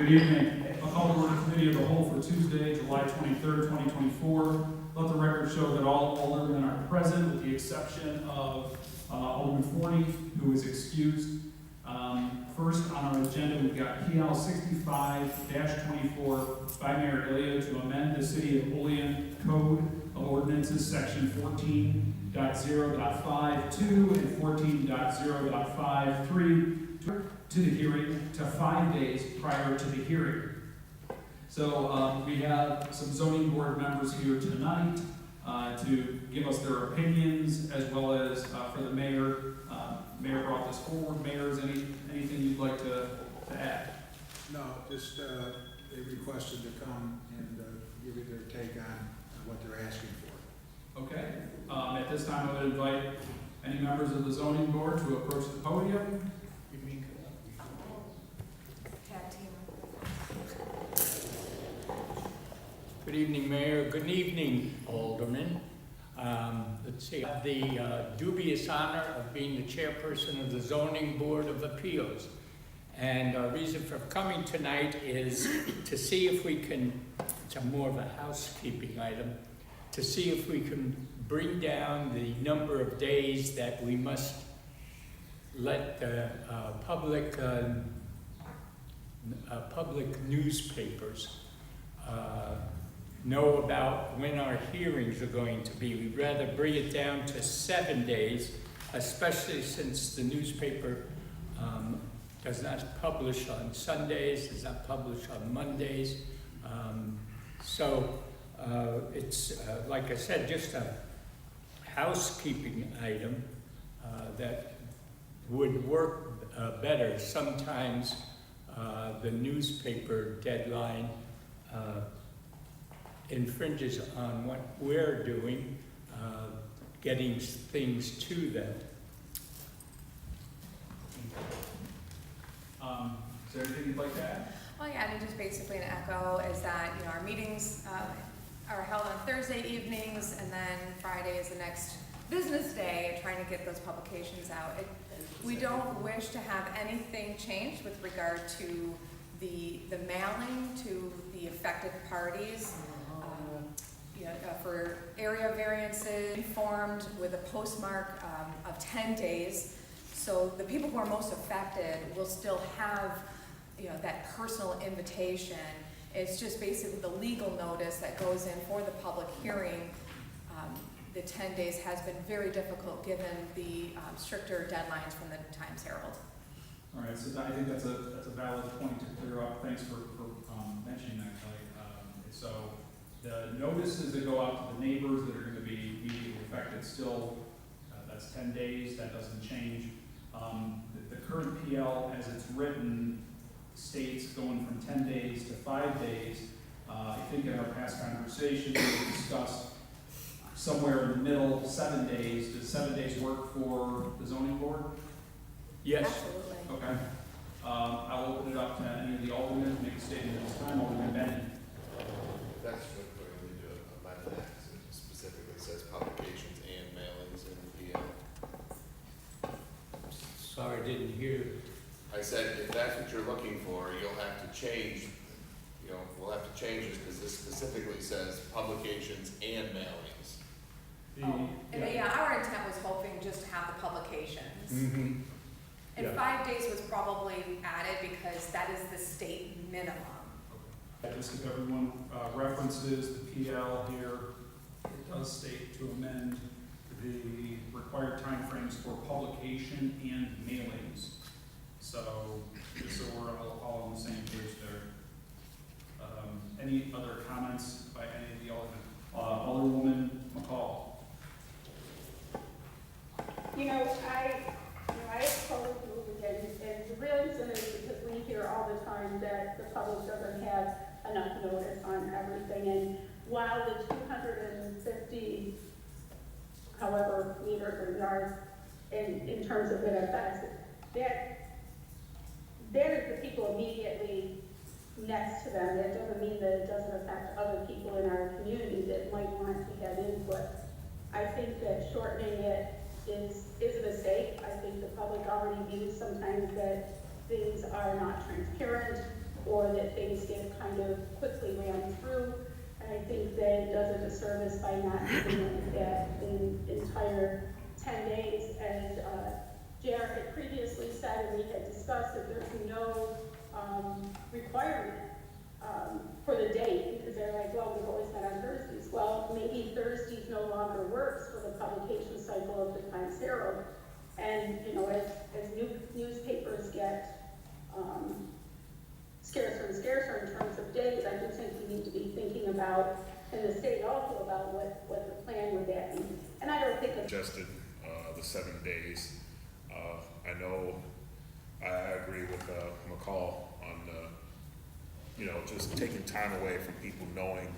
Good evening. I'll call to order the committee of the whole for Tuesday, July 23rd, 2024. Let the record show that all aldermen are present with the exception of Alderman Forney, who is excused. First on our agenda, we've got PL 65-24 by Mayor Olean to amend the City of Olean Code of Ordinances, Section 14.0.52 and 14.0.53 to the hearing to 5 days prior to the hearing. So we have some zoning board members here tonight to give us their opinions, as well as for the mayor. Mayor brought this forward. Mayor, is anything you'd like to add? No, just they requested to come and give you their take on what they're asking for. Okay. At this time, I would invite any members of the zoning board to approach the podium. Good evening, Mayor. Good evening, Alderman. Let's see, I have the dubious honor of being the chairperson of the Zoning Board of Appeals. And our reason for coming tonight is to see if we can, it's more of a housekeeping item, to see if we can bring down the number of days that we must let the public newspapers know about when our hearings are going to be. We'd rather bring it down to 7 days, especially since the newspaper does not publish on Sundays, does not publish on Mondays. It's, like I said, just a housekeeping item that would work better. Sometimes the newspaper deadline infringes on what we're doing, getting things to them. Is there anything you'd like to add? Well, yeah, I mean, just basically an echo is that, our meetings are held on Thursday evenings, and then Friday is the next business day, trying to get those publications out. We don't wish to have anything changed with regard to the mailing to the affected parties. For area variances, informed with a postmark of 10 days. So the people who are most affected will still have, that personal invitation. It's just basically the legal notice that goes in for the public hearing. The 10 days has been very difficult given the stricter deadlines from the Times Herald. All right, so I think that's a valid point to clear up. Thanks for mentioning that, Kelly. So the notices that go out to the neighbors that are going to be immediately affected still, that's 10 days. That doesn't change. The current PL, as it's written, states going from 10 days to 5 days. I think in our past conversations we discussed somewhere in the middle, 7 days. Does 7 days work for the zoning board? Yes. Absolutely. Okay. I'll open it up to any of the aldermen to make a statement at this time. Alderman Bennett. That's what we need to amend that, because it specifically says publications and mailings in the PL. Sorry, I didn't hear. I said, if that's what you're looking for, you'll have to change, we'll have to change this, because this specifically says publications and mailings. Our intent was hoping just to have the publications. Mm-hmm. And Yeah. 5 days was probably added because that is the state minimum. Just if everyone references the PL here, it does state to amend the required timeframes for publication and mailings. So, just so we're all on the same page there. Any other comments by any of the aldermen? Alderwoman McCall. I oppose moving it, and the reason is because we hear all the time that the public doesn't have enough notice on everything, and while the 250, however, meters or yards in terms of it affects, that is the people immediately next to them. That doesn't mean that it doesn't affect other people in our community that might want to have input. I think that shortening it is a mistake. I think the public already views sometimes that things are not transparent or before, that things get kind of quickly ran through. And I think that it does a disservice by not doing that in entire 10 days. As JR had previously said, and we had discussed, that there's no requirement for the date, because they're like, well, we've always met on Thursdays. Well, maybe Thursdays no longer works for the publication cycle of the Times Herald. And, you know, as newspapers get scarcer and scarcer in terms of days, I do think we need to be thinking about, and the state also, about what the plan would that be. And I don't think it's Suggested the 7 days. I know I agree with McCall on just taking time away from people knowing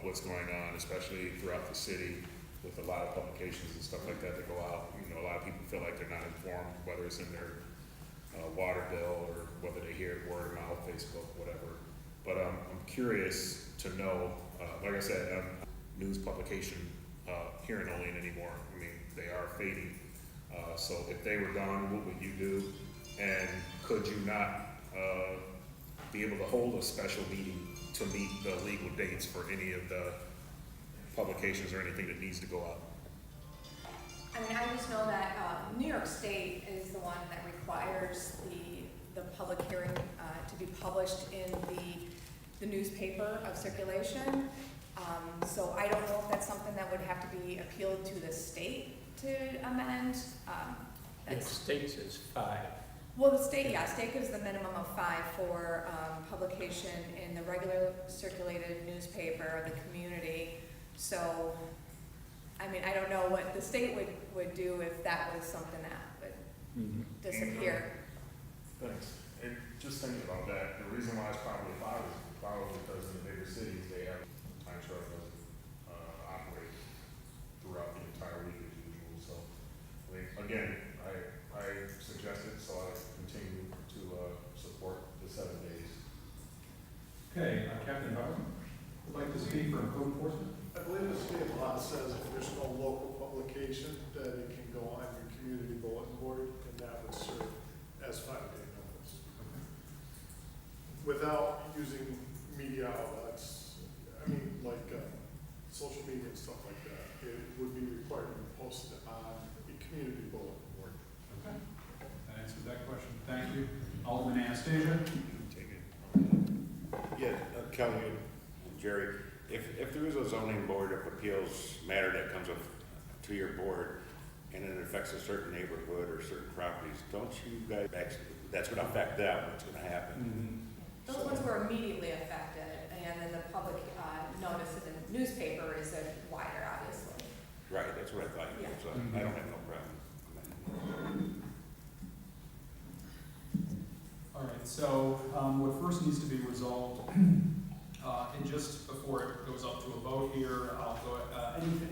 what's going on, especially throughout the city with a lot of publications and stuff like that that go out. You know, a lot of people feel like they're not informed, whether it's in their water bill or whether they hear it word of mouth, Facebook, whatever. But I'm curious to know, like I said, news publication here in Olean anymore. I mean, they are fading. So if they were gone, what would you do? And could you not be able to hold a special meeting to meet the legal dates for any of the publications or anything that needs to go out? I mean, I just know that New York State is the one that requires the public hearing to be published in the newspaper of circulation. So I don't know if that's something that would have to be appealed to the state to amend. The state says 5. Well, the state gives the minimum of 5 for publication in the regular circulated newspaper of the community. So, I mean, I don't know what the state would do if that was something that would disappear. Thanks. And just thinking about that, the reason why it's probably 5 is probably because in the bigger cities, they have time chart doesn't operate throughout the entire week as usual. So, I mean, again, I suggest it, so I continue to support the 7 days. Okay, Captain Bauer, would like to speak for code enforcement? I believe the state law says if there's no local publication, that it can go on your community bulletin board, and that would serve as 5-day notice. Without using media outlets, I mean, like social media and stuff like that, it would be required to be posted on the community bulletin board. Okay, that answers that question. Thank you. Alderman Anastasia? Take it. Yeah, Kelly and Jerry, if there is a zoning board of appeals matter that comes up to your board and it affects a certain neighborhood or certain properties, don't you guys, that's going to affect them, what's going to happen? Those ones were immediately affected, and then the public notice in the newspaper is wider, obviously. Right, that's what I thought. Yeah. So I don't have no problem. All right, so what first needs to be resolved, and just before it goes up to a vote here, I'll go,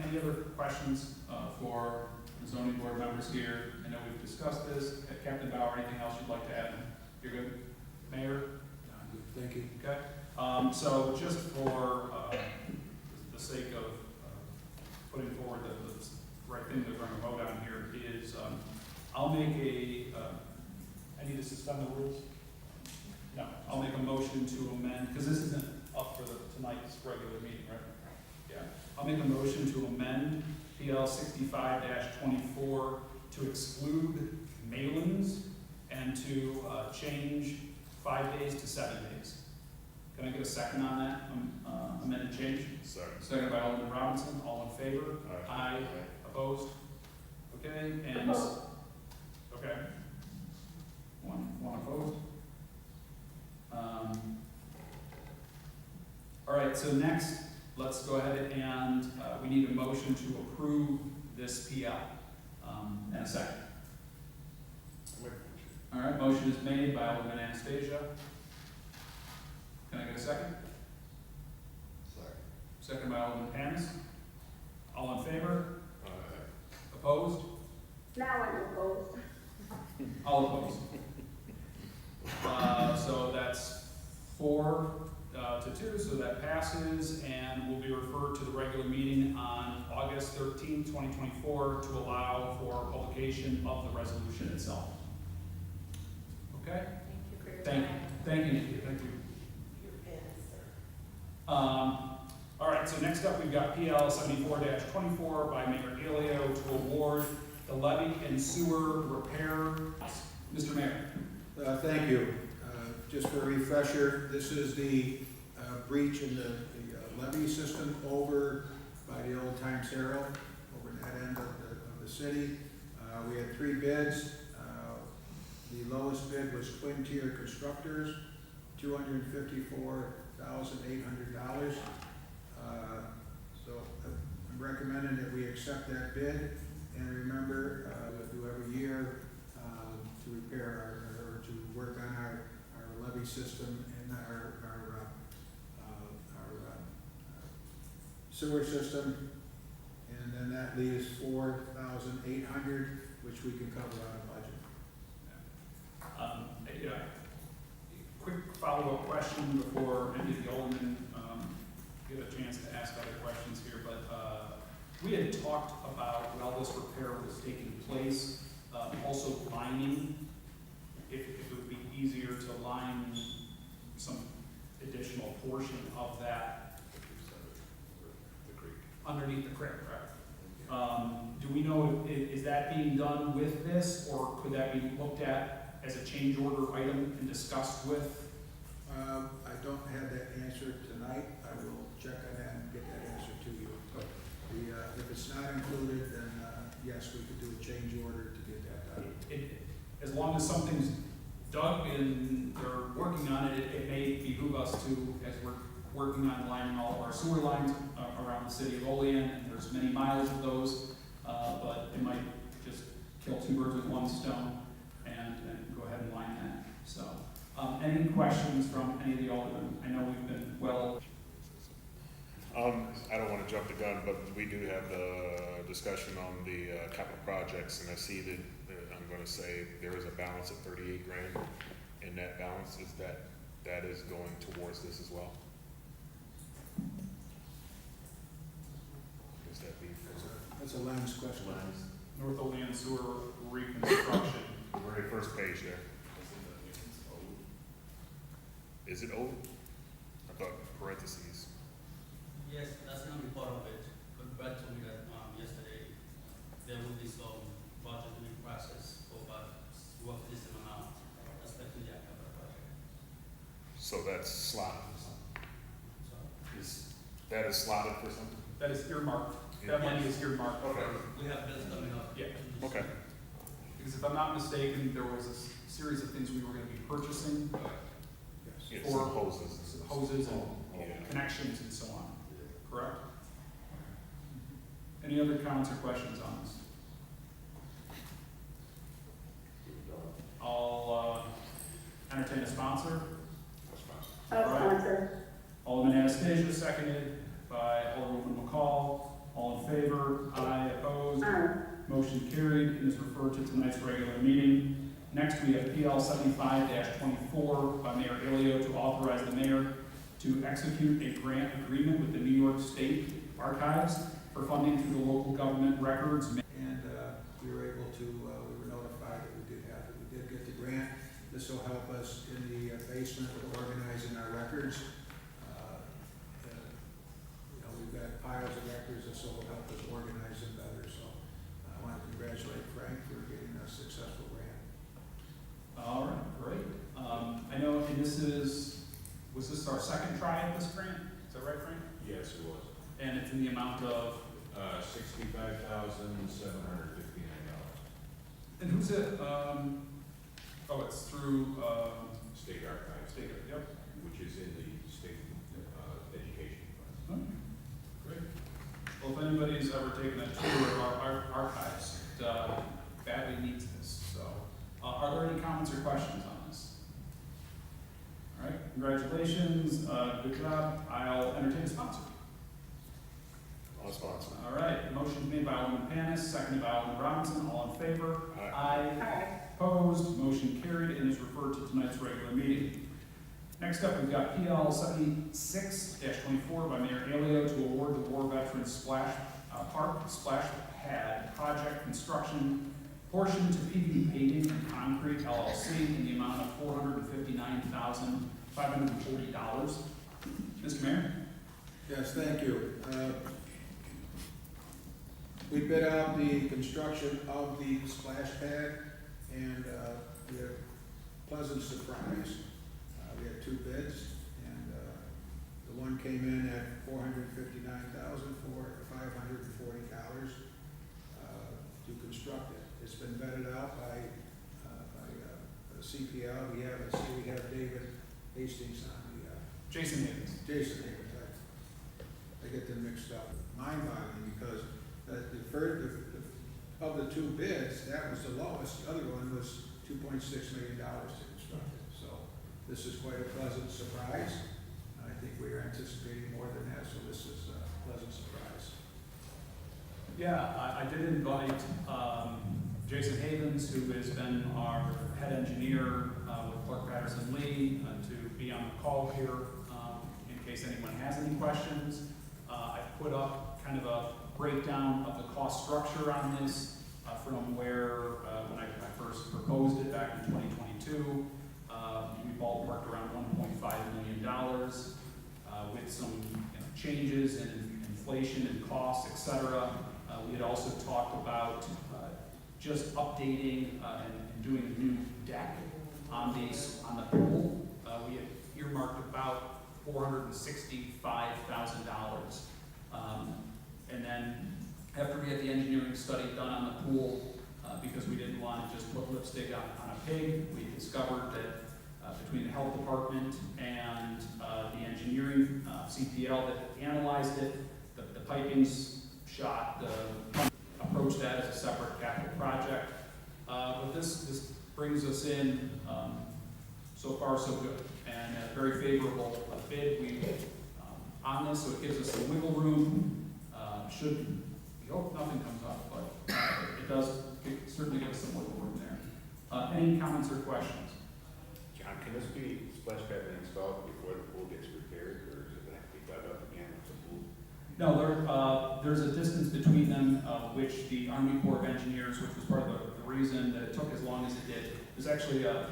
any other questions for the zoning board members here? I know we've discussed this. Captain Bauer, anything else you'd like to add? You're good? Mayor? Thank you. Okay, so just for the sake of putting forward the right thing that we're going to vote on here is, I'll make I need to suspend the rules? No, I'll make a motion to amend, because this isn't up for tonight's regular meeting, right? Yeah, I'll make a motion to amend PL 65-24 to exclude mailings and to change 5 days to 7 days. Can I get a second on that amended change? Second by Alderman Robinson. All in favor? Aye. Opposed? Okay, and, okay. One opposed. All right, so next, let's go ahead and we need a motion to approve this PL. And a second. All right, motion is made by Alderman Anastasia. Can I get a second? Second by Alderman Panis. All in favor? Opposed? now I'm opposed. All opposed. So that's 4 to 2, so that passes and will be referred to the regular meeting on August 13, 2024 to allow for publication of the resolution itself. Okay? Thank you for your Thank time. you. Thank you, Nikki. Thank you. All right, so next up, we've got PL 74-24 by Mayor Aleo to award the levee and sewer repair. Mr. Mayor. Thank you. Just for a refresher, this is the breach in the levee system over by the Old Times Herald, over in that end of the city. We had 3 bids. The lowest bid was Twin Tier Constructors, $254,800. So I'm recommending that we accept that bid, and remember, we do every year to repair or to work on our levee system and our sewer system, and then that leaves $4,800, which we can cover out of budget. Quick follow-up question before any of the aldermen get a chance to ask other questions here, but we had talked about, while this repair was taking place, also lining, if it would be easier to line some additional portion of that underneath the creek, correct? Do we know, is that being done with this, or could that be looked at as a change order item and discussed with? I don't have that answer tonight. I will check on that and get that answer to you. But if it's not included, then yes, we could do a change order to get that done. As long as something's dug and they're working on it, it may behoove us to, as we're working on lining all of our sewer lines around the city of Olean, and there's many miles of those, but it might just kill 2 birds with 1 stone and go ahead and line that. So, any questions from any of the aldermen? I know we've been well. I don't want to jump the gun, but we do have the discussion on the capital projects, and I see that I'm going to say there is a balance of 38 grand in that balance. Is that is going towards this as well? Does that be That's a Len's question. North Olean Sewer Reconstruction. the very first page there? Is it old? I thought parentheses. Yes, that's gonna be part of it, but Brad told me that, yesterday, there will be some budgeting process for about roughly this amount, especially the capital project. So that's slotted. So, That is slotted for something? That is earmarked. That money is earmarked. Okay. we have bills coming up. Yeah. Okay. Because if I'm not mistaken, there was a series of things we were going to be purchasing, Yeah, Or- some hoses. hoses and Yeah. connections and so on, correct? Any other comments or questions on this? I'll entertain a sponsor. Sponsor. Alderman Anastasia, seconded by Alderwoman McCall. All in favor? Aye. Opposed? Aye. Motion carried and is referred to tonight's regular meeting. Next, we have PL 75-24 by Mayor Aleo to authorize the mayor to execute a grant agreement with the New York State Archives for funding through the local government records. And we were able to, we were notified that we did get the grant. This will help us in the basement with organizing our records. We've got piles of records. This will help us organize them better. So I want to congratulate Frank for getting a successful grant. All right, great. I know, and was this our second try at this grant? Is that right, Frank? Yes, it was. And it's in the amount of, $65,759. and who's it, it's through, State Archives, State, yep. which is in the state education fund. Great. Well, if anybody's ever taken a tour of our archives, it badly needs this. So, are there any comments or questions on this? All right, congratulations, good job. I'll entertain a sponsor. I'll sponsor. All right, motion made by Alderman Panis, seconded by Alderman Robinson. All in favor? Aye. Aye. Opposed? Motion carried and is referred to tonight's regular meeting. Next up, we've got PL 76-24 by Mayor Aleo to award the War Veterans Splash Park Splash Pad Project Construction portion to PV Paving and Concrete LLC in the amount of $459,540. Mr. Mayor? Yes, thank you. We bid out the construction of the splash pad, and we had a pleasant surprise. We had 2 bids, and the one came in at $459,540 to construct it. It's been vetted out by CPL. We have David Hastings on the Jason Havens. Jason Havens. I get them mixed up. Mind-boggling, because of the 2 bids, that was the lowest. The other one was $2.6 million to construct it. So this is quite a pleasant surprise. I think we are anticipating more than that, so this is a pleasant surprise. Yeah, I did invite Jason Havens, who has been our head engineer with Clark Patterson Lee, to be on the call here in case anyone has any questions. I've put up kind of a breakdown of the cost structure on this from where, when I first proposed it back in 2022, we ballparked around $1.5 million with some changes in inflation and costs, et cetera. We had also talked about just updating and doing a new deck on the pool. We had earmarked about $465,000. And then after we had the engineering study done on the pool, because we didn't want to just put lipstick on a pig, we discovered that between the health department and the engineering CPL that analyzed it, the piping's shot, approached that as a separate capital project. But this brings us in so far so good, and a very favorable bid on this, so it gives us some wiggle room. We hope nothing comes up, but it does certainly give us some wiggle room there. Any comments or questions? John, can this be splash pad installed before the pool gets repaired, or is it going to have to be dug up again with the pool? No, there's a distance between them, which the Army Corps of Engineers, which was part of the reason that it took as long as it did. There's actually a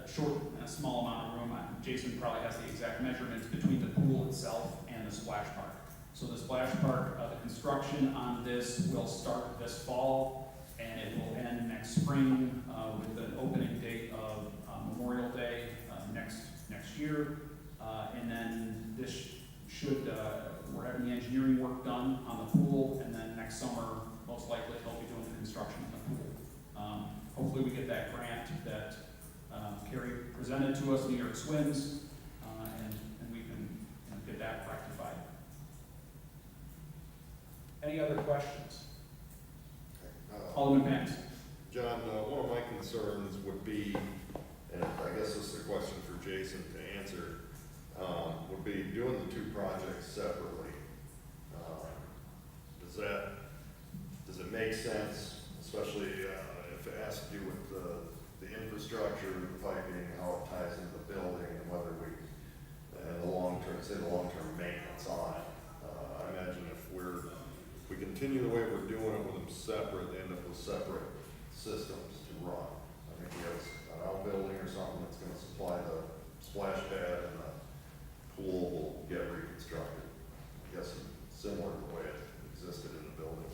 short and a small amount of room. Jason probably has the exact measurements between the pool itself and the splash park. So the splash park, the construction on this will start this fall, and it will end next spring with an opening date of Memorial Day next year. And then this we're having the engineering work done on the pool, and then next summer, most likely, they'll be doing the construction of the pool. Hopefully we get that grant that Carrie presented to us, New York Swims, and we can get that rectified. Any other questions? Alderman Banks. John, one of my concerns would be, and I guess this is a question for Jason to answer, would be doing the 2 projects separately. Does it make sense, especially if it has to do with the infrastructure, the piping, how it ties into the building, and whether the long-term maintenance on it. I imagine if we continue the way we're doing it with them separate, they end up with separate systems to run. I think we have an outbuilding or something that's going to supply the splash pad, and the pool will get reconstructed. I guess similar to the way it existed in the building.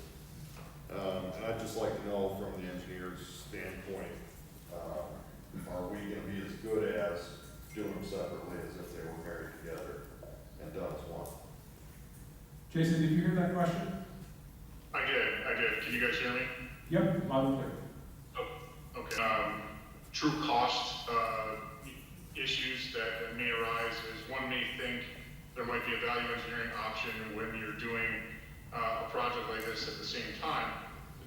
And I'd just like to know from the engineer's standpoint, are we going to be as good as doing them separately as if they were married together and done as one? Jason, did you hear that question? I did. Can you guys hear me? Yep, loud and clear. Oh, okay. True cost issues that may arise is one may think there might be a value engineering option when you're doing a project like this at the same time.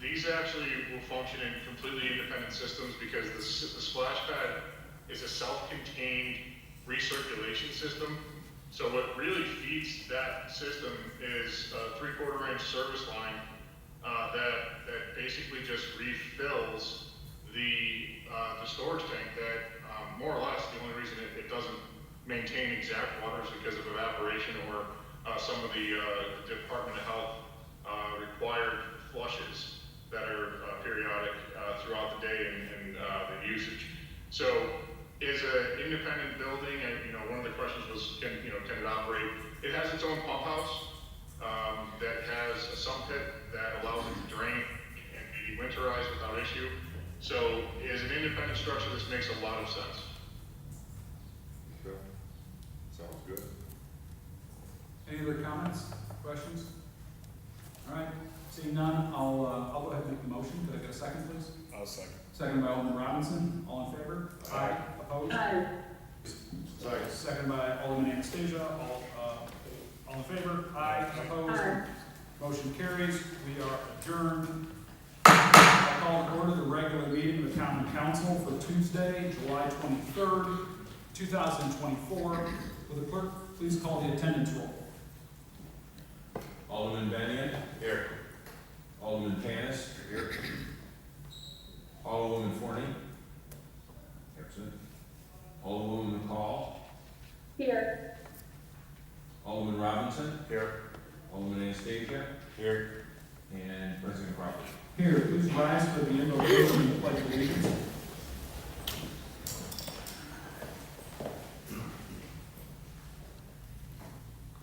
These actually will function in completely independent systems because the splash pad is a self-contained recirculation system. So what really feeds that system is a 3/4 inch service line that basically just refills the storage tank that more or less the only reason it doesn't maintain exact waters because of evaporation or some of the Department of Health required flushes that are periodic throughout the day and the usage. So is an independent building, and, you know, one of the questions was, can it operate? It has its own pump house, that has a sump pit that allows it to drain and be winterized without issue. So as an independent structure, this makes a lot of sense. Okay. Sounds good. Any other comments, questions? All right, seeing none, I'll go ahead and make the motion. Could I get a second, please? I'll second. Second by Alderman Robinson. All in favor? Aye. Opposed? Second. Second by Alderman Anastasia. All in favor? Aye. Opposed? Motion carries. We are adjourned. I call to order the regular meeting of the Common Council for Tuesday, July 23rd, 2024. Will the clerk please call the attendance roll? Alderman Benyon. Here. Alderman Panis. Here. Alderwoman Forney. Absent. Alderwoman McCall. Here. Alderman Robinson. Here. Alderman Anastasia. Here. And President Crawford. Here, please rise for the invocation and the pledge of allegiance.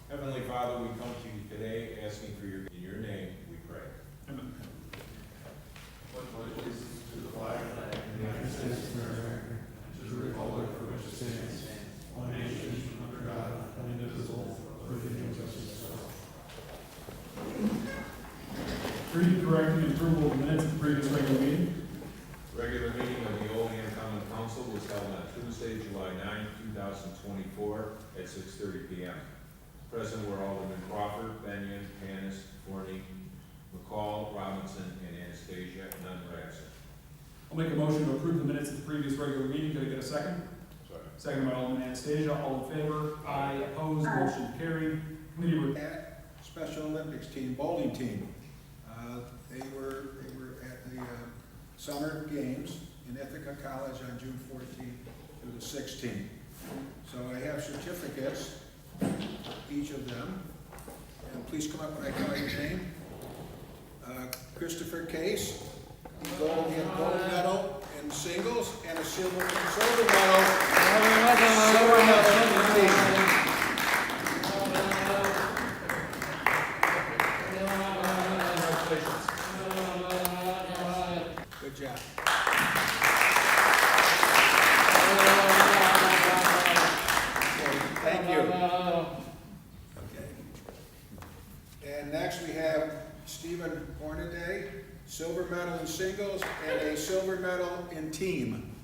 Heavenly Father, we come to you today asking for in your name, we pray. Amen. To the flag of the United States of America, and to the republic for which it stands, one nation, under God, indivisible, with liberty and justice for all. Reading, correcting, and approval of the minutes of the previous regular meeting. Regular meeting of the Olean Common Council was held on Tuesday, July 9, 2024 at 6:30 p.m. Present were Alderman Crawford, Benyon, Panis, Forney, McCall, Robinson, and Anastasia, none were absent. I'll make a motion to approve the minutes of the previous regular meeting. Could I get a second? Sorry. Second by Alderman Anastasia. All in favor? Aye. Opposed? Motion carried. Committee report. At Special Olympics team, bowling team. They were at the Summer Games in Ithaca College on June 14th through the 16th. So I have certificates, each of them. And please come up when I call your name. Christopher Case, gold medal in singles and a silver medal in team. Good job. Thank you. Okay. And next we have Stephen Hornaday, silver medal in singles and a silver medal in team.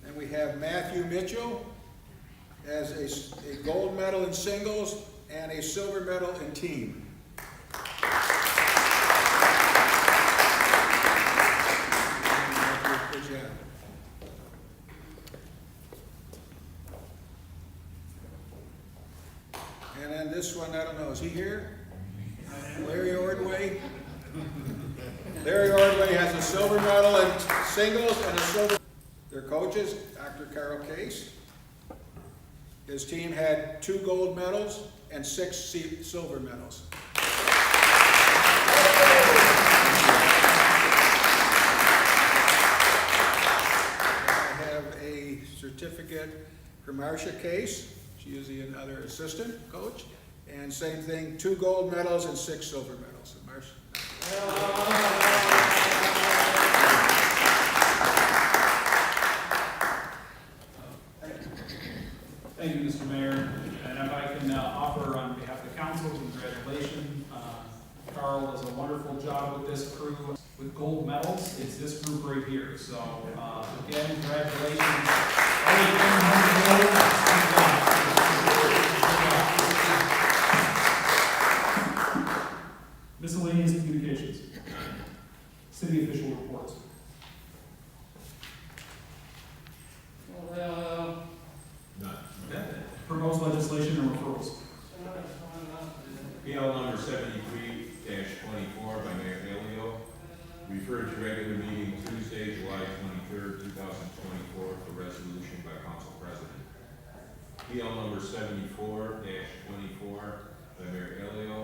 And we have Matthew Mitchell as a gold medal in singles and a silver medal in team. Good job. And then this one, I don't know, is he here? Larry Ordway? Larry Ordway has a silver medal in singles and a silver. Their coaches, Dr. Carol Case. His team had 2 gold medals and 6 silver medals. I have a certificate for Marcia Case. She is the other assistant coach. And same thing, 2 gold medals and 6 silver medals. And Marcia. Thank you, Mr. Mayor. And if I can offer on behalf of the council, congratulations. Carl does a wonderful job with this crew with gold medals. It's this group right here. So again, congratulations. Miscellaneous communications. City official reports. Proposed legislation and referrals. PL number 73-24 by Mayor Halio, referred to regular meeting Tuesday, July 23rd, 2024 for resolution by Council President. PL number 74-24 by Mayor Elio,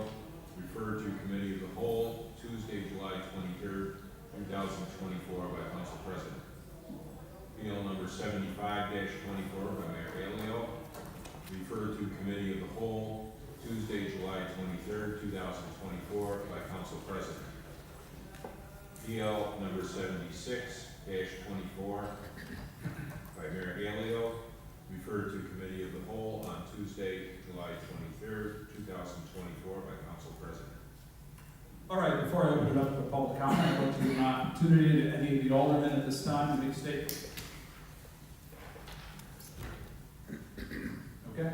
referred to Committee of the Whole, Tuesday, July 23rd, 2024 by Council President. PL number 75-24 by Mayor Elio, referred to Committee of the Whole, Tuesday, July 23rd, 2024 by Council President. PL number 76-24 by Mayor Elio, referred to Committee of the Whole on Tuesday, July 23rd, 2024 by Council President. All right, before I open it up to public comment, I'd like to give an opportunity to any of the aldermen at this time to make a statement. Okay.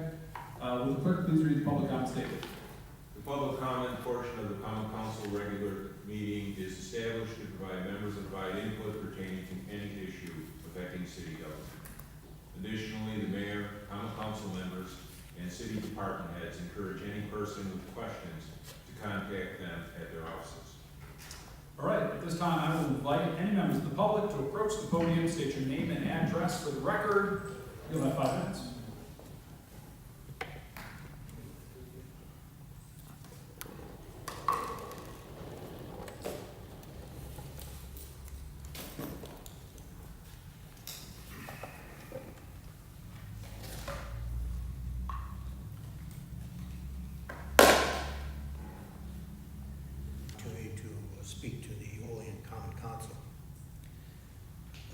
Will the clerk please read the public comment statement? The public comment portion of the common council regular meeting is established to provide members and provide input pertaining to any issue affecting city government. Additionally, the mayor, common council members, and city department heads encourage any person with questions to contact them at their offices. All right, at this time, I will invite any members of the public to approach the podium, state your name and address for the record. You'll have 5 minutes. Speak to the Olean Common Council.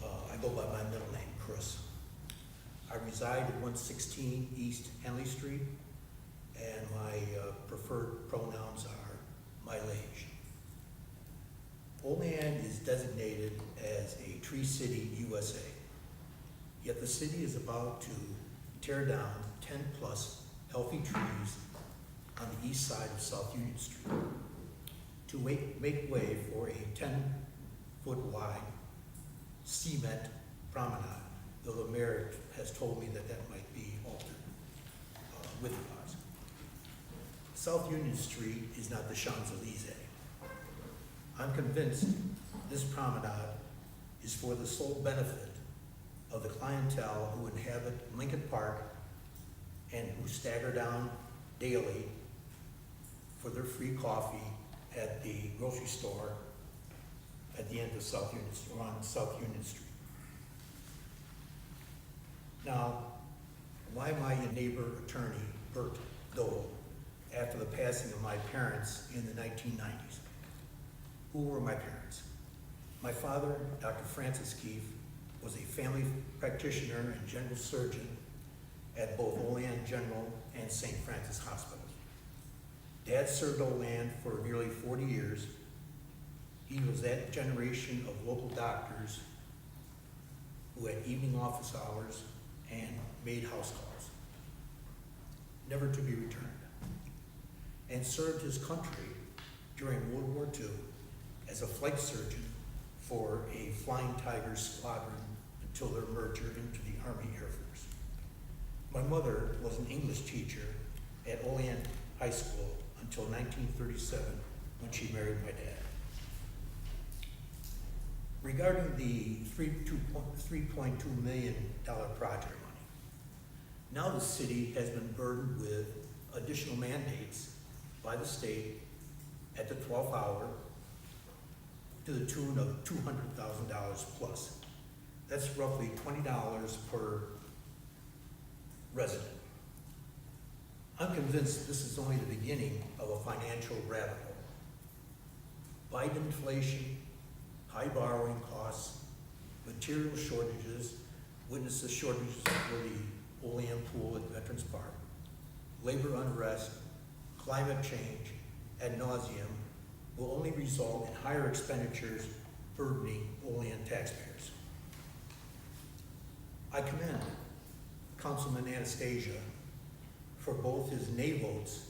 I go by my middle name, Chris. I reside at 116 East Henley Street, and my preferred pronouns are my liege. Olean is designated as a Tree City, USA. Yet the city is about to tear down 10+ healthy trees on the east side of South Union Street to make way for a 10-foot wide cement promenade, though the mayor has told me that that might be altered with cars. South Union Street is not the Champs-Elysees. I'm convinced this promenade is for the sole benefit of the clientele who inhabit Lincoln Park and who stagger down daily for their free coffee at the grocery store at the end of South Union Street, or on South Union Street. Now, why my neighbor attorney, Bert Dole, after the passing of my parents in the 1990s? Who were my parents? My father, Dr. Francis Keefe, was a family practitioner and general surgeon at both Olean General and St. Francis Hospital. Dad served Olean for nearly 40 years. He was that generation of local doctors who had evening office hours and made house calls, never to be returned, and served his country during World War II as a flight surgeon for a Flying Tigers squadron until their merger into the Army Air Force. My mother was an English teacher at Olean High School until 1937, when she married my dad. Regarding the $3.2 million project money, now the city has been burdened with additional mandates by the state at the 12th hour to the tune of $200,000 plus. That's roughly $20 per resident. I'm convinced this is only the beginning of a financial rabbit hole. Biden inflation, high borrowing costs, material shortages, witness the shortages for the Olean pool at Veterans Park, labor unrest, climate change, ad nauseum will only result in higher expenditures burdening Olean taxpayers. I commend Councilman Anastasia for both his nay votes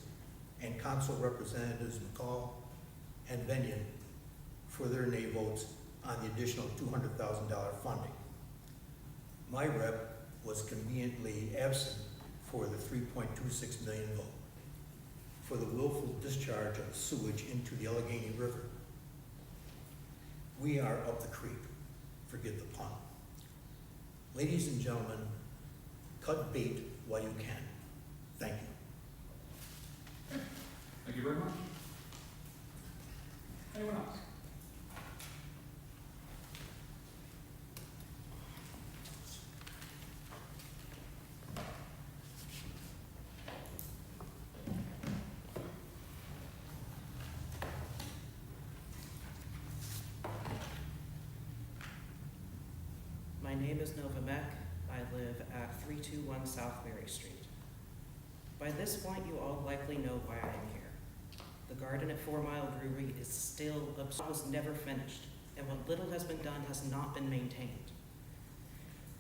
and Council Representatives McCall and Benyon for their nay votes on the additional $200,000 funding. My rep was conveniently absent for the $3.26 million vote for the willful discharge of sewage into the Allegheny River. We are up the creek, forgive the pun. Ladies and gentlemen, cut bait while you can. Thank you. Thank you very much. Anyone else? My name is Nova Meck. I live at 321 South Mary Street. By this point, you all likely know why I am here. The garden at 4 Mile Brewery is still was never finished, and what little has been done has not been maintained.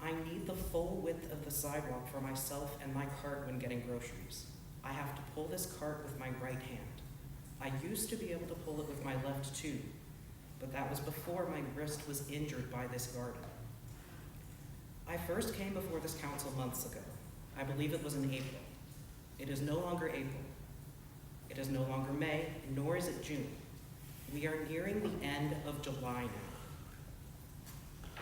I need the full width of the sidewalk for myself and my cart when getting groceries. I have to pull this cart with my right hand. I used to be able to pull it with my left too, but that was before my wrist was injured by this garden. I first came before this council months ago. I believe it was in April. It is no longer April. It is no longer May, nor is it June. We are nearing the end of July now.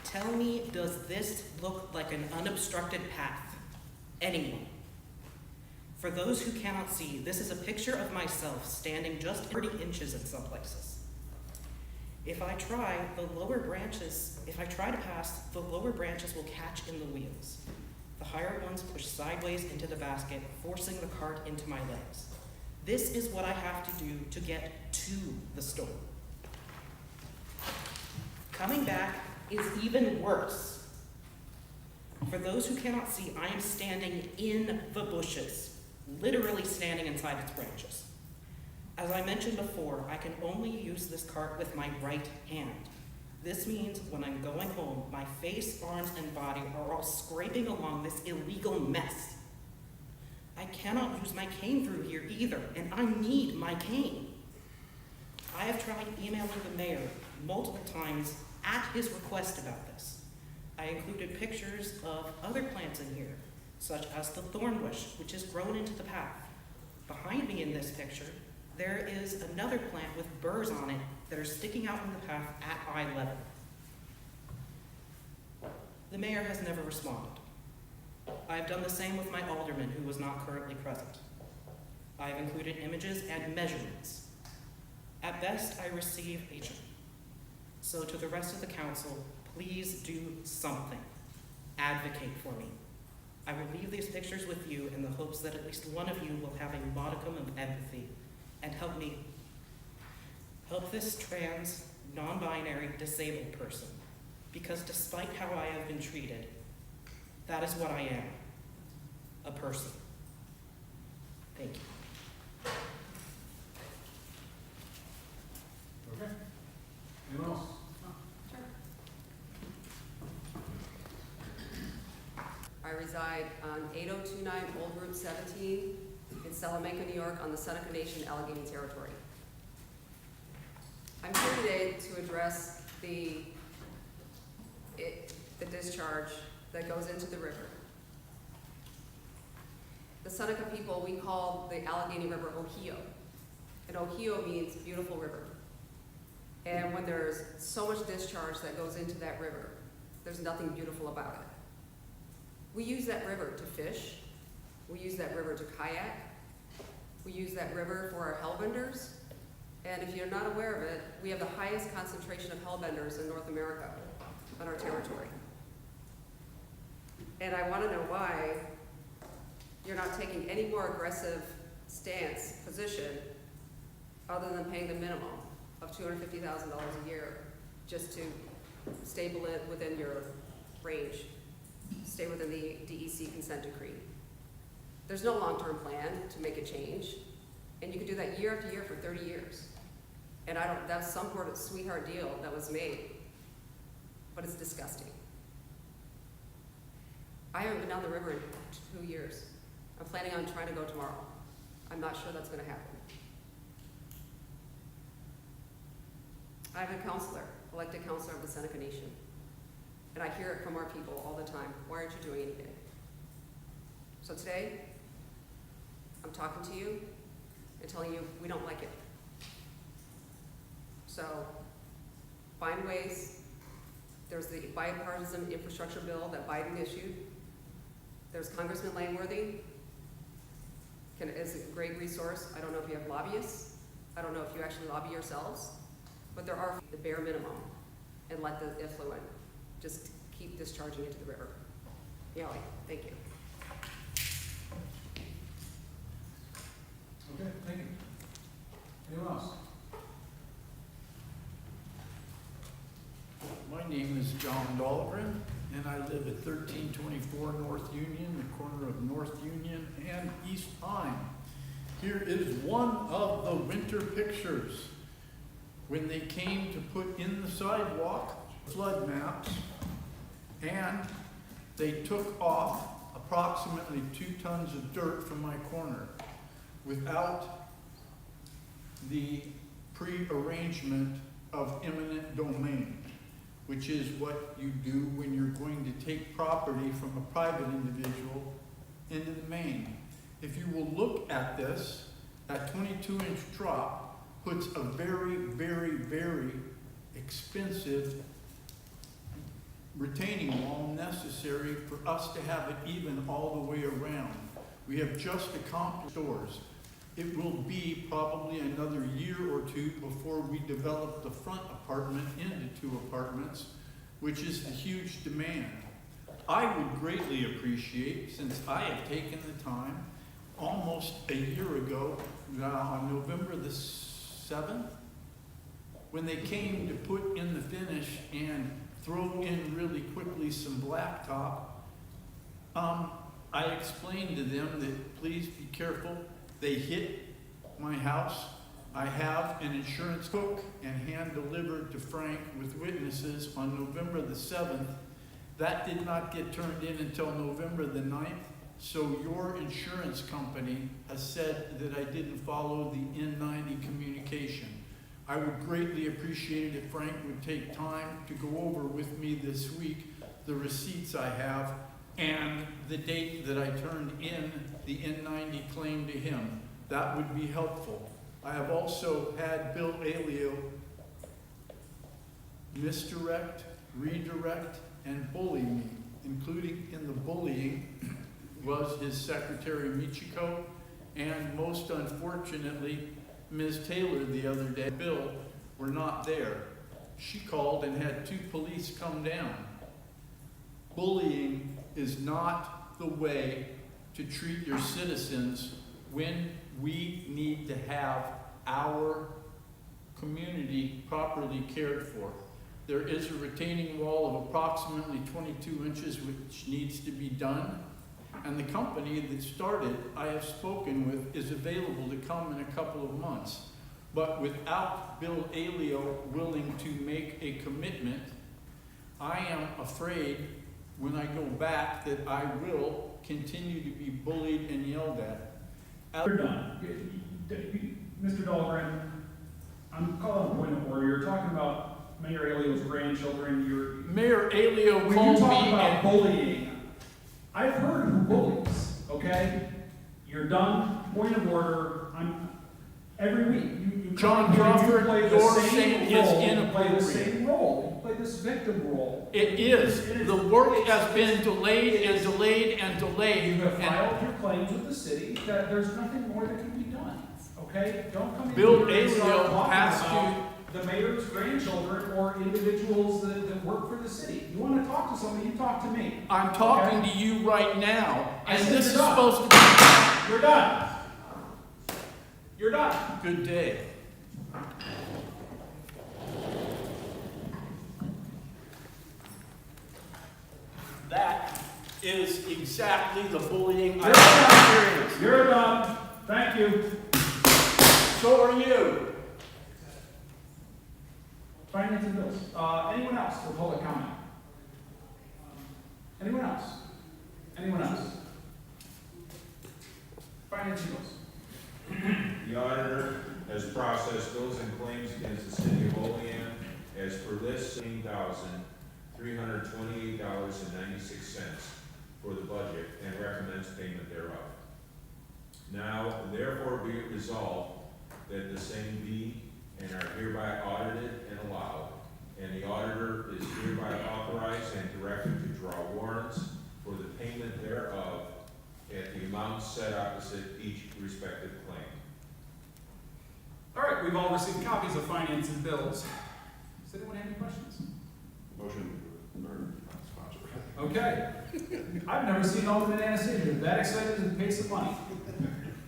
Tell me, does this look like an unobstructed path? Anyone? For those who cannot see, this is a picture of myself standing just 30 inches in some places. If I try to pass, the lower branches will catch in the wheels. The higher ones push sideways into the basket, forcing the cart into my legs. This is what I have to do to get to the store. Coming back is even worse. For those who cannot see, I am standing in the bushes, literally standing inside its branches. As I mentioned before, I can only use this cart with my right hand. This means when I'm going home, my face, arms, and body are all scraping along this illegal mess. I cannot use my cane through here either, and I need my cane. I have tried emailing the mayor multiple times at his request about this. I included pictures of other plants in here, such as the thornbush, which has grown into the path. Behind me in this picture, there is another plant with burrs on it that are sticking out in the path at eye level. The mayor has never responded. I have done the same with my alderman, who was not currently present. I have included images and measurements. At best, I receive a check. So to the rest of the council, please do something. Advocate for me. I will leave these pictures with you in the hopes that at least one of you will have a modicum of empathy and help me help this trans, non-binary, disabled person. Because despite how I have been treated, that is what I am, a person. Thank you. Okay. Anyone else? I reside on 8029 Old Route 17 in Salamanca, New York, on the Seneca Nation Allegheny Territory. I'm here today to address the discharge that goes into the river. The Seneca people, we call the Allegheny River Ohio. And Ohio means beautiful river. And when there's so much discharge that goes into that river, there's nothing beautiful about it. We use that river to fish. We use that river to kayak. We use that river for our hellbenders. And if you're not aware of it, we have the highest concentration of hellbenders in North America on our territory. And I want to know why you're not taking any more aggressive position other than paying the minimum of $250,000 a year just to stable it within your range, stay within the DEC consent decree. There's no long-term plan to make a change, and you can do that year after year for 30 years. And that's some sort of sweetheart deal that was made, but it's disgusting. I haven't been down the river in 2 years. I'm planning on trying to go tomorrow. I'm not sure that's gonna happen. I'm a counselor, elected counselor of the Seneca Nation. And I hear it from our people all the time. Why aren't you doing anything? So today, I'm talking to you and telling you we don't like it. So find ways. There's the bipartisan infrastructure bill that Biden issued. There's Congressman Langworthy, is a great resource. I don't know if you have lobbyists. I don't know if you actually lobby yourselves, but there are the bare minimum, and let the effluent just keep discharging into the river. Yeah, thank you. Okay, thank you. Anyone else? My name is John Dahlgren, and I live at 1324 North Union, the corner of North Union and East Pine. Here is one of the winter pictures when they came to put in the sidewalk flood maps, and they took off approximately 2 tons of dirt from my corner without the pre-arrangement of eminent domain, which is what you do when you're going to take property from a private individual into the main. If you will look at this, that 22-inch drop puts a very, very, very expensive retaining wall necessary for us to have it even all the way around. We have just accomplished stores. It will be probably another year or 2 before we develop the front apartment into 2 apartments, which is a huge demand. I would greatly appreciate, since I have taken the time almost a year ago, on November the 7th, when they came to put in the finish and throw in really quickly some blacktop, I explained to them that please be careful. They hit my house. I have an insurance book and hand delivered to Frank with witnesses on November the 7th. That did not get turned in until November the 9th. So your insurance company has said that I didn't follow the N90 communication. I would greatly appreciate it if Frank would take time to go over with me this week the receipts I have and the date that I turned in the N90 claim to him. That would be helpful. I have also had Bill Aleo misdirect, redirect, and bully me, including in the bullying was his secretary Michiko, and most unfortunately, Ms. Taylor the other day. Bill were not there. She called and had 2 police come down. Bullying is not the way to treat your citizens when we need to have our community properly cared for. There is a retaining wall of approximately 22 inches which needs to be done, and the company that started, I have spoken with, is available to come in a couple of months. But without Bill Aleo willing to make a commitment, I am afraid when I go back that I will continue to be bullied and yelled at. You're done. Mr. Dahlgren, I'm calling a point of order. You're talking about Mayor Aleo's grandchildren. Mayor Aleo when called you talk me about and bullying, I've heard who bullies, okay? You're done. Point of order. Every week. You John play Crawford, the your same thing is role. You play the inappropriate. same role. You play this victim role. It is. The work has been delayed and delayed and delayed. You have filed your claims with the city that there's nothing more that can be done, okay? Don't come in Bill here and start Aleo talking has about the mayor's grandchildren or individuals that work for the city. You want to talk to somebody, you talk to me. I'm talking okay? to you right now, I and said this is you're done. supposed to be... You're done. You're done. Good day. That is exactly the bullying You're I've done. experienced. You're done. Thank you. So are you. Finance and bills. Anyone else for public comment? Anyone else? Anyone else? Finance and bills. The auditor has processed bills and claims against the city of Olean as per list $16,328.96 for the budget and recommends payment thereof. Now, therefore be it resolved that the same be and are hereby audited and allowed, and the auditor is hereby authorized and directed to draw warrants for the payment thereof at the amount set opposite each respective claim. All right, we've all received copies of finance and bills. Does anyone have any questions? Motion, or not sponsor. Okay. I've never seen Alderman Anastasia that excited to pay some money.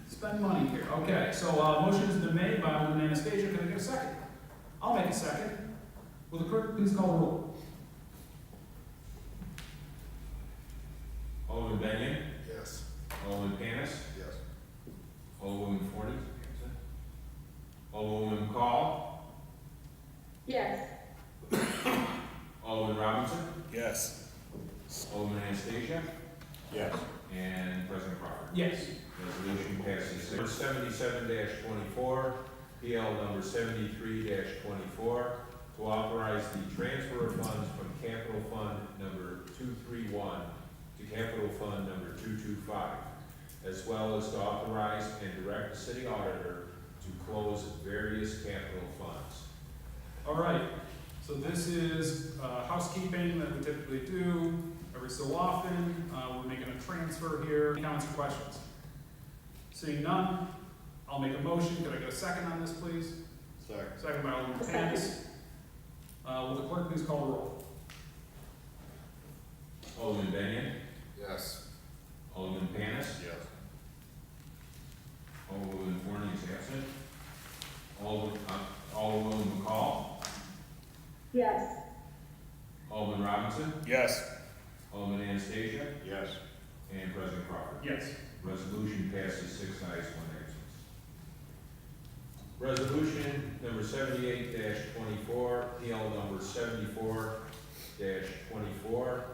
Spend money here. Okay, so motion has been made by Alderman Anastasia. Can I get a second? I'll make a second. Will the clerk please call the roll? Alderman Benyon, Yes. Alderman Panis, Yes. Alderwoman Forney, Alderwoman McCall, Yes. Alderman Robinson, Yes. Alderman Anastasia, Yes. and President Crawford. Yes. Resolution passes. Number 77-24, PL number 73-24, to authorize the transfer of funds from Capital Fund number 231 to Capital Fund number 225, as well as to authorize and direct the city auditor to close various capital funds. All right, so this is housekeeping that we typically do every so often. We're making a transfer here. Comments or questions? Seeing none, I'll make a motion. Could I get a second on this, please? Second. Second by Alderman Panis. Will the clerk please call the roll? Alderman Benyon, Yes. Alderman Panis, Yes. Alderwoman Forney is absent. Alderwoman McCall, Yes. Alderman Robinson, Yes. Alderman Anastasia, Yes. and President Crawford. Yes. Resolution passes 6 ayes, 1 absence. Resolution number 78-24, PL number 74-24,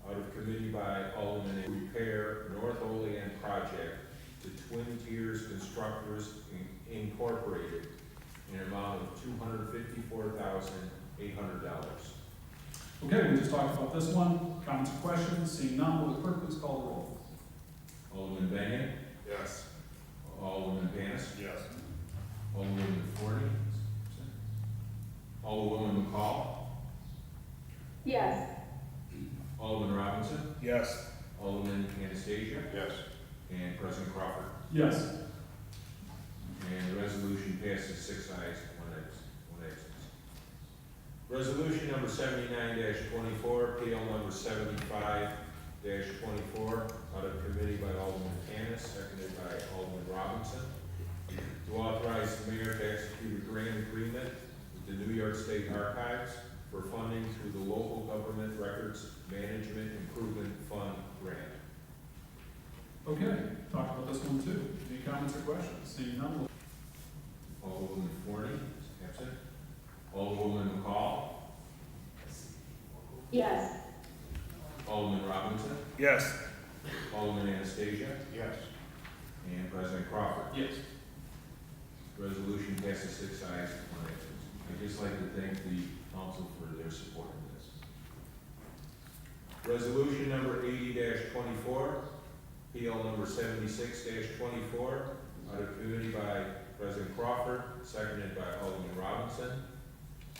out of committee by Alderman, repair North Olean project to Twin Tiers Constructors Incorporated in an amount of $254,800. Okay, we just talked about this one. Comments or questions? Seeing none, will the clerk please call the roll? Alderman Benyon, Yes. Alderman Panis, Yes. Alderwoman Forney, Alderwoman McCall, Yes. Alderman Robinson, Yes. Alderman Anastasia, Yes. and President Crawford. Yes. And the resolution passes 6 ayes, 1 absence. Resolution number 79-24, PL number 75-24, out of committee by Alderman Panis, seconded by Alderman Robinson, to authorize the mayor to execute a grant agreement with the New York State Archives for funding through the Local Government Records Management Improvement Fund grant. Okay, talked about this one too. Any comments or questions? Seeing none, will Alderwoman Forney, absent. Alderwoman McCall, Yes. Alderman Robinson, Yes. Alderman Anastasia, Yes. and President Crawford. yes. Resolution passes 6 ayes, 1 absence. I'd just like to thank the council for their support in this. Resolution number 80-24, PL number 76-24, out of committee by President Crawford, seconded by Alderman Robinson,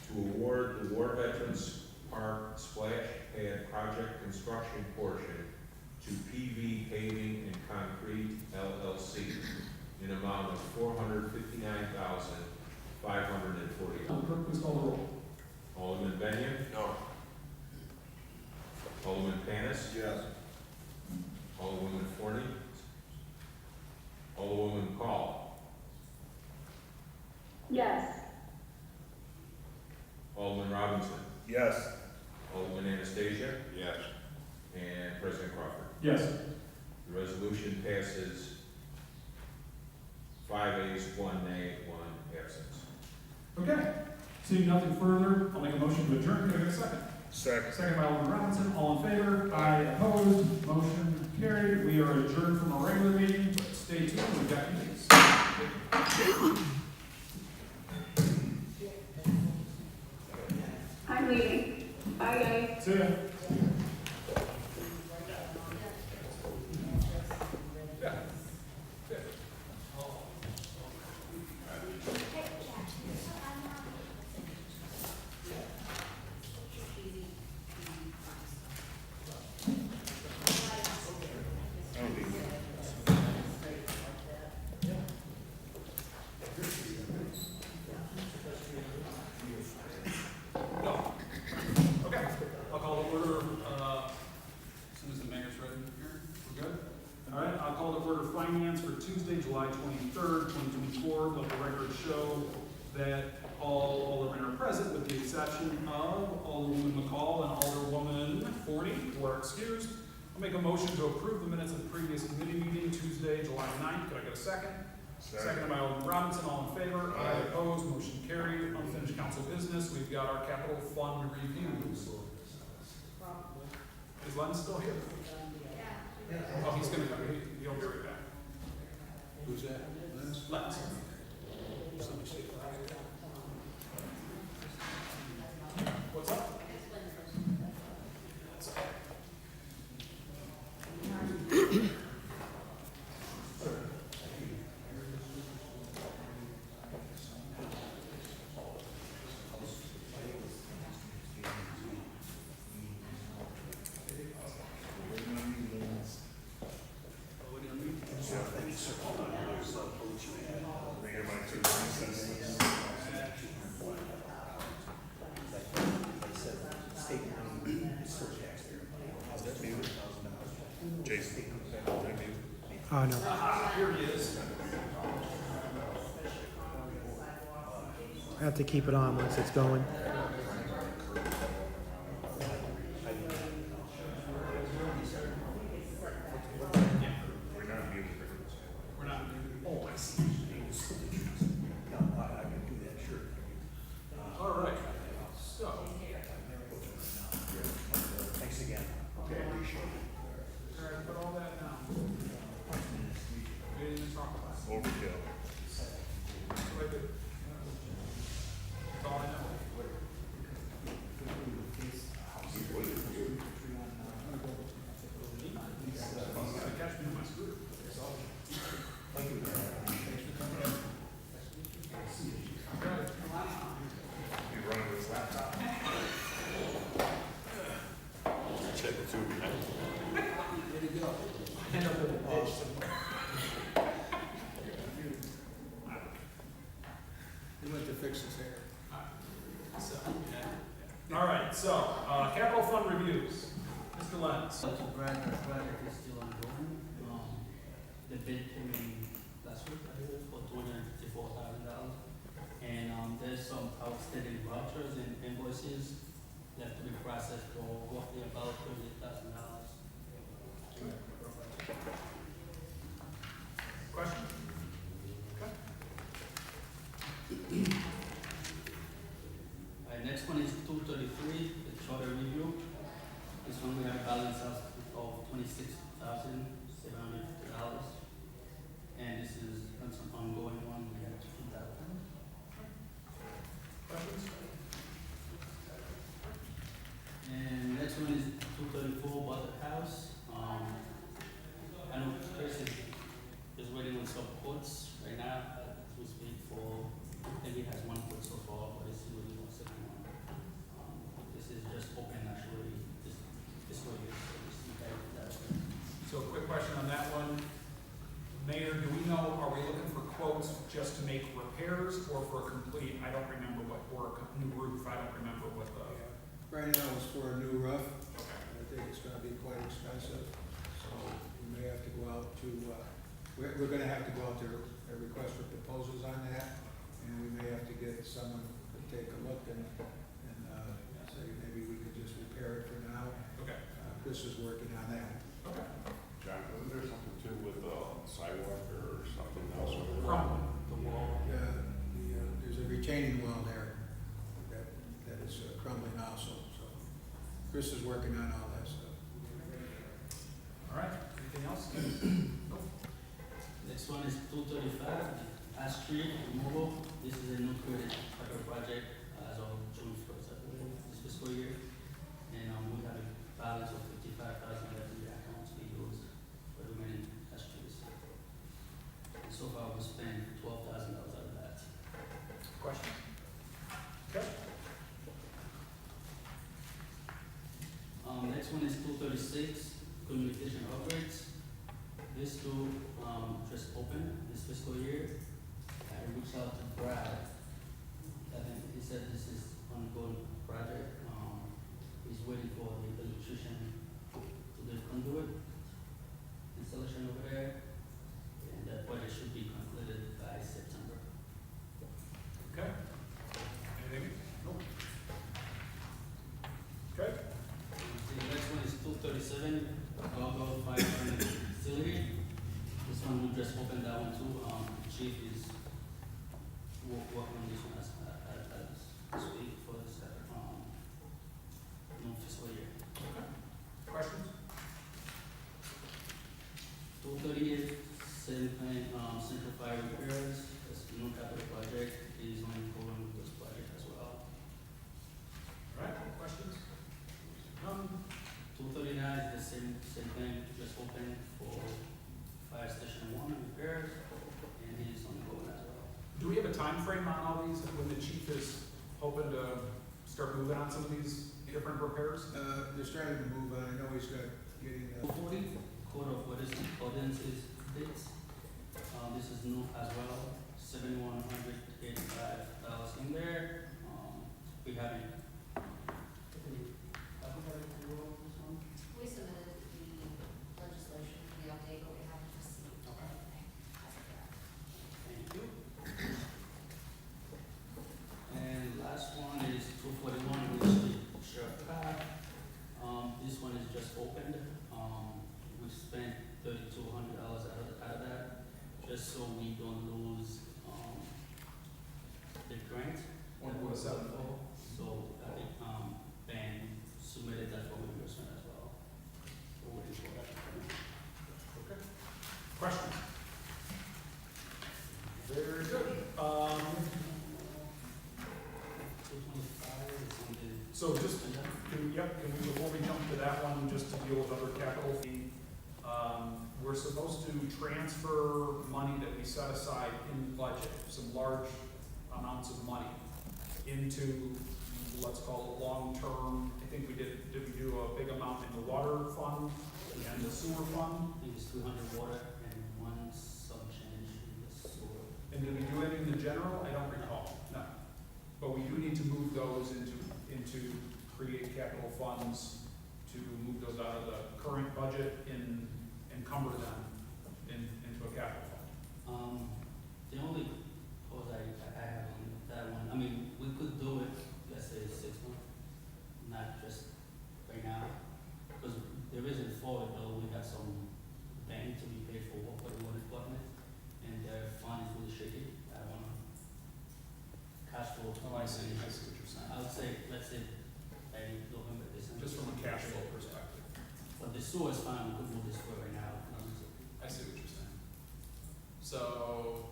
to award the War Veterans Park Splash Pad Project construction portion to PV Paving and Concrete LLC in amount of $459,540. Will the clerk please call the roll? Alderman Benyon, No. Alderman Panis, Yes. Alderwoman Forney, Alderwoman McCall, Yes. Alderman Robinson, Yes. Alderman Anastasia, Yes. and President Crawford. Yes. The resolution passes 5 ayes, 1 nay, 1 absence. Okay, seeing nothing further, I'll make a motion to adjourn. Can I get a second? Second. Second by Alderman Robinson. All in favor? Aye. Opposed? Motion carried. We are adjourned from our regular meeting, but stay tuned. We've got meetings. I'm leaving. Bye, guys. See ya. July 23rd, 2024. Let the record show that all aldermen are present, with the exception of Alderwoman McCall and Alderwoman Forney, who are excused. I'll make a motion to approve the minutes of the previous committee meeting, Tuesday, July 9th. Could I get a second? Second by Alderman Robinson. All in favor? Aye. Opposed? Motion carried. Unfinished council business. We've got our capital fund reviews. Is Len still here? Oh, he's gonna come. He'll be right back. Who's that? Lens. What's up? Jason. Oh, no. Here he is. I have to keep it on once it's going. We're not muted. We're not. Oh, I see. All right. So. Thanks again. Okay. All right, put all that down. We didn't even talk about it. Overkill. What I did. That's all I know. Catch me on my scooter. You running with his laptop? Check the two behind. End up in a ditch. He went to fix his hair. So, yeah. All right, so, capital fund reviews. Mr. Lenz. So to brag, our project is still ongoing. The bid came in last week, I believe, for $254,000. And, there's some outstanding vouchers and invoices that have to be processed for roughly about $38,000. Question? Okay. Alright, next one is 233, the charter review. This one we have a balance of $26,750. And this is an ongoing one, we have to keep that one. Questions? And next one is 234 Butter House. I know Chris is waiting on some quotes right now, as we speak for, I think he has one quote so far, but he's waiting on a second one. This is just open actually, this way, so we see that. So a quick question on that one. Mayor, do we know, are we looking for quotes just to make repairs or for a complete, I don't remember what, or a new roof, I don't remember what the. Right now it's for a new roof. Okay. I think it's gonna be quite expensive, so we may have to go out to, we're gonna have to go out there and request for proposals on that, and we may have to get someone to take a look and say maybe we could just repair it for now. Okay. Chris is working on that. Okay. John, wasn't there something too with sidewalk or something else? Crumbling, the wall. There's a retaining wall there that is crumbling also, so Chris is working on all that stuff. All right, anything else? Nope. Next one is 235 Ash Street removal. This is a new credit capital project as of June 1st, I believe, this fiscal year. And we have a balance of $55,000 left in the account to be used for the remaining Ash Streets. And so far, we spent $12,000 out of that. Questions? Okay. Next one is 236 communication upgrades. These two just opened this fiscal year. I reached out to Brad. He said this is ongoing project. He's waiting for the electrician to do conduit installation over there, and that project should be frame on all these, when the chief is hoping to start moving on some of these different repairs? They're starting to move on, I know he's got getting, 40 Code of Ordinances bids. This is new as well, $7,185 in there. We haven't. We submitted the legislation for the update, but we haven't received anything as of yet. Thank you. And last one is 241, which is the sheriff car. This one is just opened. We spent $3,200 out of that, just so we don't lose the grant. One point seven. So I think Ben submitted that for reimbursement as well. So we're waiting for that to come in. Okay. Questions? Very good. 225 is on the. So just, can we, before we jump to that one, just to deal with other capital fee, we're supposed to transfer money that we set aside in the budget, some large amounts of money, into, let's call it long-term. I think we did we do a big amount in the water fund and the sewer fund? I think it's 200 water and one some change in the sewer. And did we do any in the general? I don't recall, no. But we do need to move those into create capital funds to move those out of the current budget and encumber them into a capital fund. The only pause I have on that one, I mean, we could do it, let's say 6 months, not just right now, because there isn't forward though, we got some bank to be paid for work for the water department, and their fund is really shaky. I don't wanna cash flow. Oh, I see what you're saying. I would say, let's say, maybe November, December. Just from a cash flow perspective. But the sewer is fine, we could move this sewer right now. I see what you're saying. So,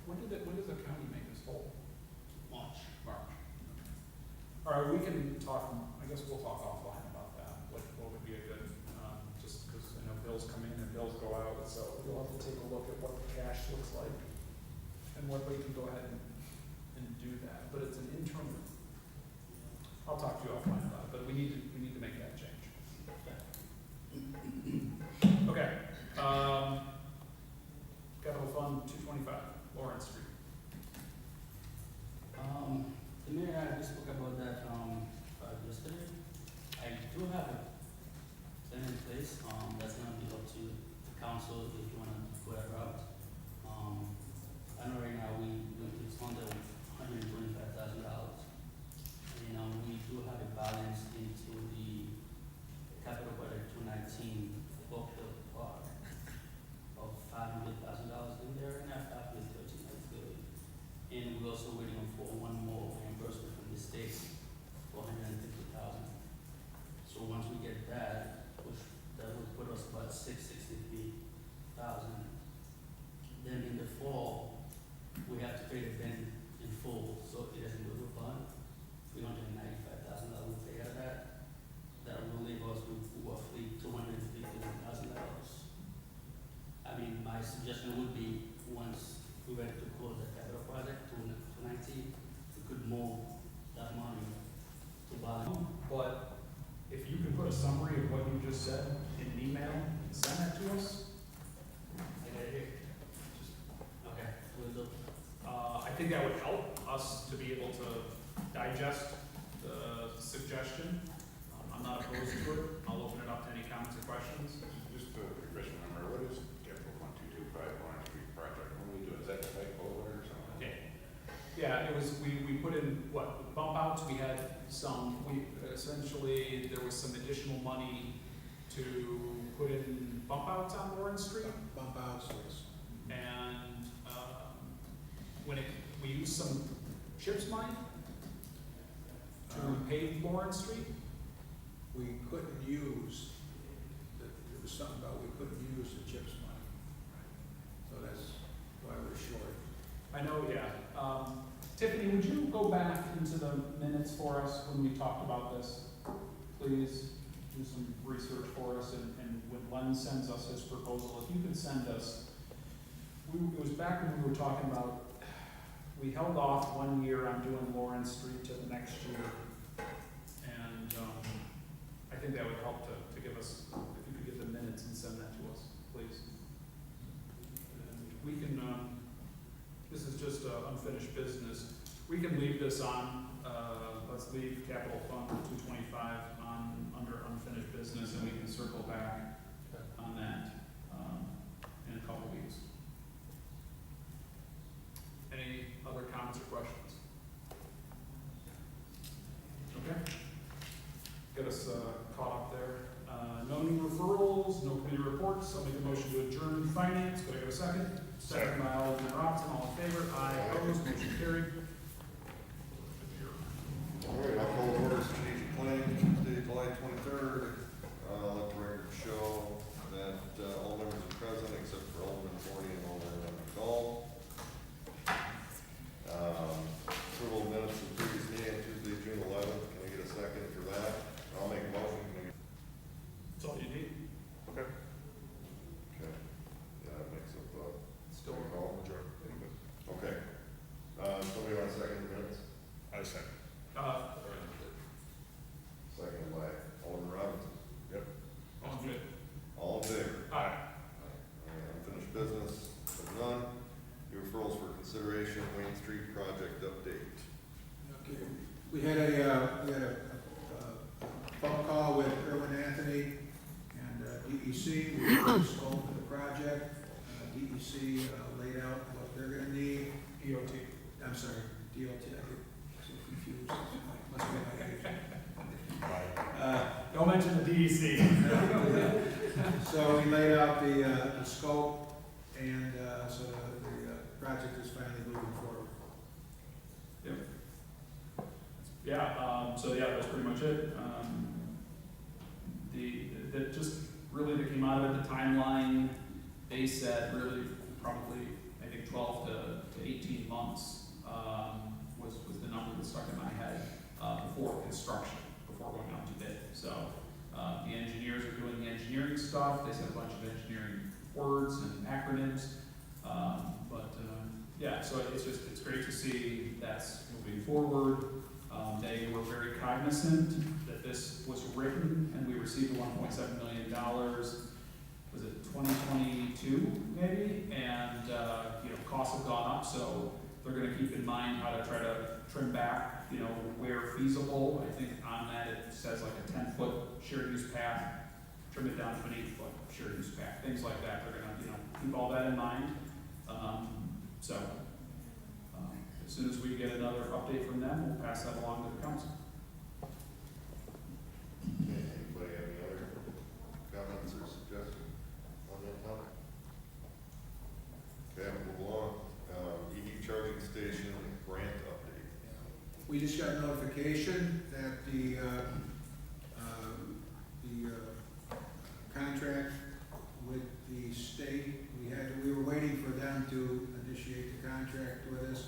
when does the county make this whole? March. March. All right, we can talk, I guess we'll talk offline about that, what would be a good, just because I know bills come in and bills go out, so we'll have to take a look at what the cash looks like and what we can go ahead and do that, but it's an interim. I'll talk to you offline about it, but we need to make that change. Okay, capital fund 225, Lawrence Street. The mayor and I, we spoke about that, yesterday. I do have a plan in place, that's gonna be up to the council if you wanna go that route. I know right now it's under $125,000. And, we do have a balance into the capital budget 219 Oakville Park of $500,000 in there, and after $13, that's good. And we're also waiting for one more reimbursement from the state for $150,000. So once we get that, which that would put us about $663,000. Then in the fall, we have to pay the bid in full, so it doesn't go to fund. $395,000 we'll pay out of that. That will leave us with roughly $250,000. I mean, my suggestion would be, once we were to close the capital project to 219, we could move that money to bond. But if you can put a summary of what you just said in an email and send that to us, I got it here. Okay, we'll do. I think that would help us to be able to digest the suggestion. I'm not opposed to it. I'll open it up to any comments or questions. Just to refresh my memory, what is capital fund 225 Lawrence Street project? What are we doing? Is that the bike over or something? Okay. Yeah, it was, we put in, what, bump outs, we had some, essentially, there was some additional money to put in bump outs on Lawrence Street. bump outs, yes. And, we used some CHIPS money to repave Lawrence Street. We couldn't use, there was something about we couldn't use the CHIPS money. So that's why we're short. I know, yeah. Tiffany, would you go back into the minutes for us when we talked about this? Please do some research for us, and when Len sends us his proposal, if you could send us, it was back when we were talking about we held off 1 year on doing Lawrence Street to the next year. And, I think that would help to give us, if you could get the minutes and send that to us, please. And we can, this is just unfinished business. We can leave this on, let's leave capital fund 225 on, under unfinished business, and we can circle back on that, in a couple weeks. Any other comments or questions? Okay. Get us caught up there. No new referrals, no committee reports. I'll make a motion to adjourn finance. Could I get a second? Second by Alderman Robinson. All in favor? Aye. Opposed? Motion carried. All right, I'll call to order strategic planning Tuesday, July 23rd. Let the record show that all members are present except for Alderman Forney and Alderman McCall. Approval of minutes of the previous meeting on Tuesday, June 11th. Can I get a second for that? I'll make a motion. Can I get... That's all you need. Okay. Okay. Yeah, that makes it, Still a call. Majority. Okay. Somebody want to second the minutes? I second. Second by Alderman Robinson. Yep. All in favor? All in favor? Aye. Unfinished business, there's none. New referrals for consideration, Wayne Street project update. Okay. We had a phone call with Erwin Anthony and DEC. We were scope of the project. DEC laid out what they're gonna need. DOT. I'm sorry, DOT, I get so confused. Must be my age. Don't mention the DEC. So we laid out the scope, and so the project is finally moving forward. Yep. Yeah, so yeah, that's pretty much it. That just really that came out of it, the timeline, they said really probably, I think 12 to 18 months was the number that stuck in my head before construction, before going out to bid. So the engineers are doing the engineering stuff. They said a bunch of engineering words and acronyms. Yeah, so it's great to see that's moving forward. They were very cognizant that this was written, and we received $1.7 million. Was it 2022 maybe? And costs have gone up, so they're going to keep in mind how to try to trim back, where feasible. I think on that it says like a 10-foot shared use path, trim it down to an 8-foot shared use path, things like that. They're going to keep all that in mind. As soon as we get another update from them, we'll pass that along to the council. Okay, anybody have any other comments or suggestions on that topic? Okay, we'll move along. EV charging station grant update. We just got notification that the contract with the state, we were waiting for them to initiate the contract with us.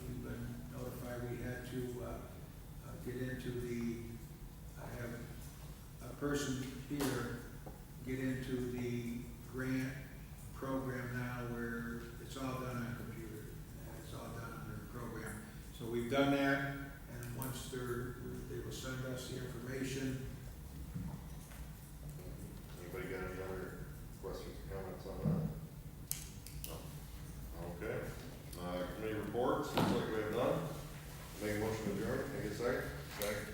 We've been notified we had to get into I have a person here get into the grant program now where it's all done on computer. It's all done on their program. So we've done that, and once they will send us the information. Anybody got any other questions or comments on that? No? Okay. Committee reports, looks like we have none. Make a motion to adjourn, can I get a second? Second.